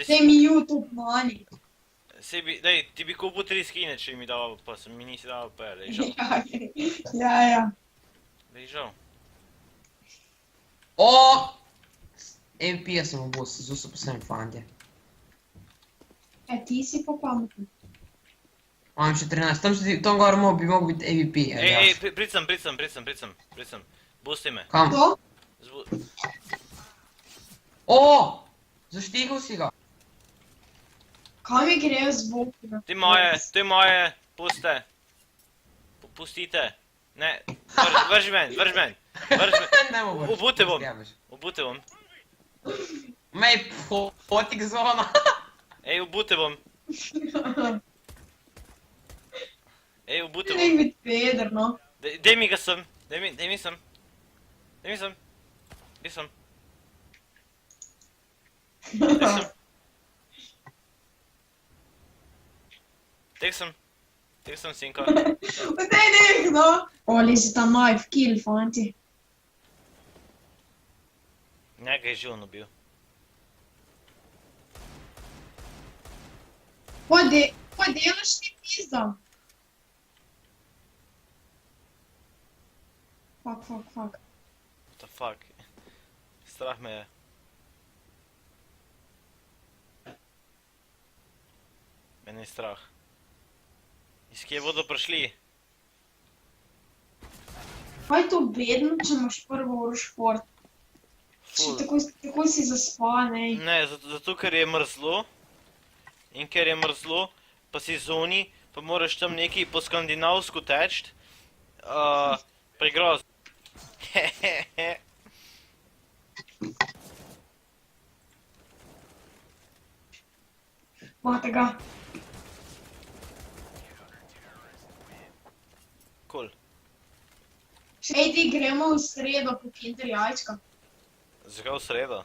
Daj mi YouTube mani. Daj, ti bi kupil 3 skine, če mi dal, pa mi nisi dal pa, daj žal. Ja. Daj žal. O! MVP-ja sem v boss, zelo so posebni fantje. Ti si pa pameten. Imam še 13, tam gor bi mogel biti MVP. Ej, pricam. Busti me. Kam? To? O! Zaštihal si ga. Kam mi grejo zvoki? Ti moje, puste. Pustite. Ne, vrži men. Ne mogu. Obute bom. Mej, potik zona. Ej, obute bom. Nek biti peder, no. Daj mi ga sem. Daj mi sem. Tek sem, sinko. Daj nek, no. Oli si ta knife kill, fanti. Njega je živno bil. Kaj delaš ti pizda? Fuck. What the fuck? Strah me je. Mene je strah. Iz kje bodo prišli? Kaj je to bedno, če imaš prvo uro šport? Tako si zaspan, ej. Ne, zato ker je mrzlo. In ker je mrzlo, pa si zunaj, pa moraš tam nekaj po skandinavsku teči. Pregrozno. Mate ga. Cool. Ej, ti gremo v sredo po Kinder jajčka. Zakaj v sredo?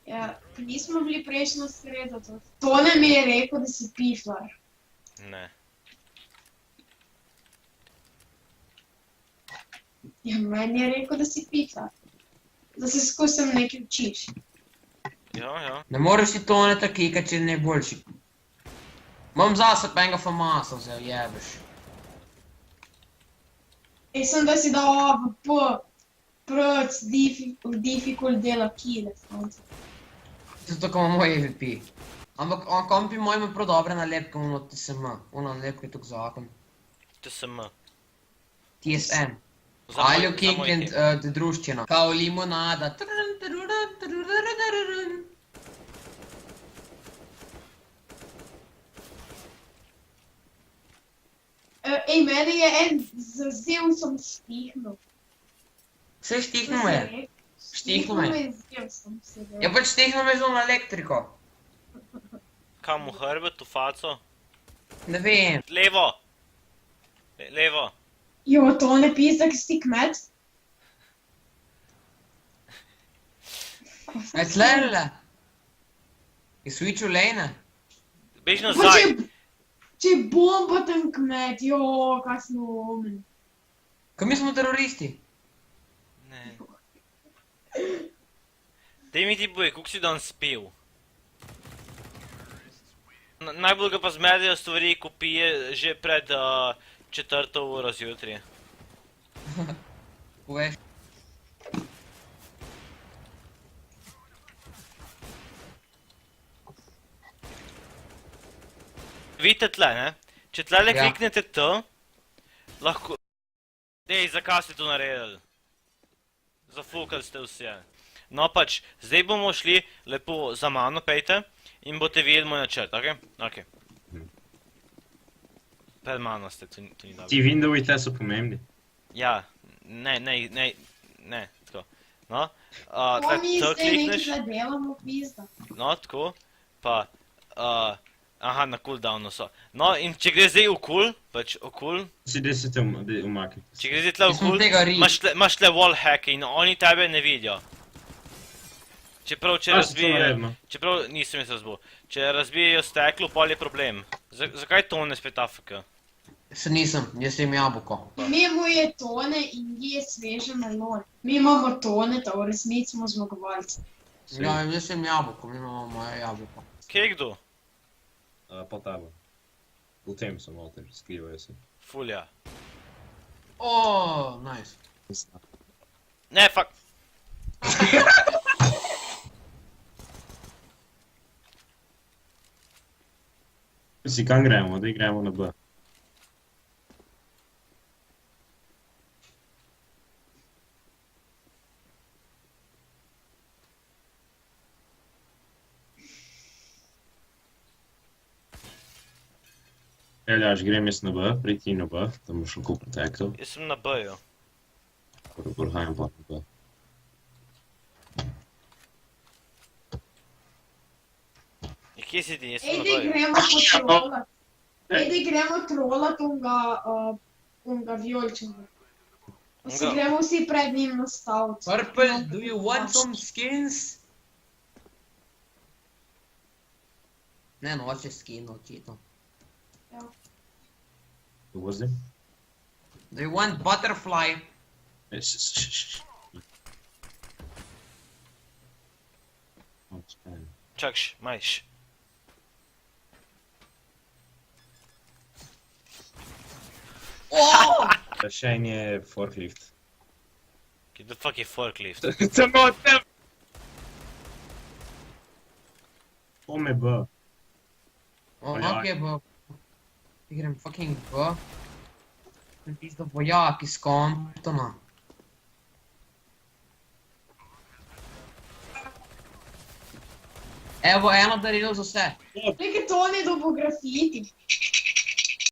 Ja, pa nismo bili prejšnjo sredo to. Tone mi je rekel, da si piflar. Ne. Ja, meni je rekel, da si piflar. Da se skusem nekaj učiš. Ja. Ne moreš ti Toneta kikati, če je najboljši. Imam zase pa enega famasa vzel, jebeš. Ej, sem da si dal AVP. Prc, difficult dela kile, fanti. Zato, ko ima moj MVP. Ampak on kompi moj ima prav dobre nalepke, ono TSM. Ono nalepke je tuk zakon. TSM. TSM. Aljo Kingland, druščina. Kao limonada. Ej, meni je en zazel sem štihnil. Vse štihnil me. Štihnil me. Zel sem se. Ja, pač štihnil me zelo na elektriko. Kam v hrbet, v faco? Ne vem. Levo! Levo! Jo, to ne pizda, ki si kmet? Aj tlerle. Je switchil lane. Bež Pa nazaj! če bomba ten kmet, jo, kaj smo omen. Kaj mi smo teroristi? Ne. Daj mi ti boj, koliko si dan spil? Najbolj ga pa zmedejo stvari, ko pije že pred 4. uro zjutraj. Poveš. Vidite tle, ne? Če tlele Ja. kliknete T, lahko... Dej, zakaj ste to naredili? Zafukali ste vse. No pač, zdaj bomo šli lepo za mano, pejte, in boste videli moj načrt, okej? Okej. Pred mano ste, to ni dobro. Ti Windowi tle so pomembni. Ja, ne, tako. No, To mi T zdaj nekaj klikneš, zadelamo pizda. no, tako, pa, aha, na cooldownu so. No, in če gre zdaj v cool, pač v cool, Si da se te umakniti. če gre zdaj tle v Jaz sem cool, tega ri. imaš tle wallhacke in oni tebe ne vidijo. Čeprav če razbijajo, čeprav nisem jaz razbil, če razbijajo steklo, pol je problem. Zakaj to ne spet AFK? Se nisem, jaz jem jabolko. Mimo je tone in je sveže melon. Mi imamo tone, ta v resnici smo zmagovalci. Ja, jaz sem jabolko, mi imamo moje jabolko. Kje je kdo? Po tabo. V tem so noter, skrivajo se. Fulja. O, nice. Ne, fuck. Si kam gremo? Da gremo na B. Eljaš, grem jaz na B, priti na B, da boš lahko pretekel. Jaz sem na B-ju. Prihajam pa na B. In kje si ti? Jaz Ej, sem na da B-ju. gremo potrolat. Ej, da gremo trolat unga vijoličnega. Pa se Onga- gremo vsi pred njim nastaviti. Purple, do you want some skins? Ne, noče skin, očitno. Who was it? Do you want butterfly? Čakš, majš. Oh! Še en je forklift. Kje the fuck je forklift? Samo od tebe! Ome B. Ok, bo. Igram fucking B. Sem pizdo vojak iz Comptona. Evo, eno darilo za vse. Nekaj to ni dobo grafiti.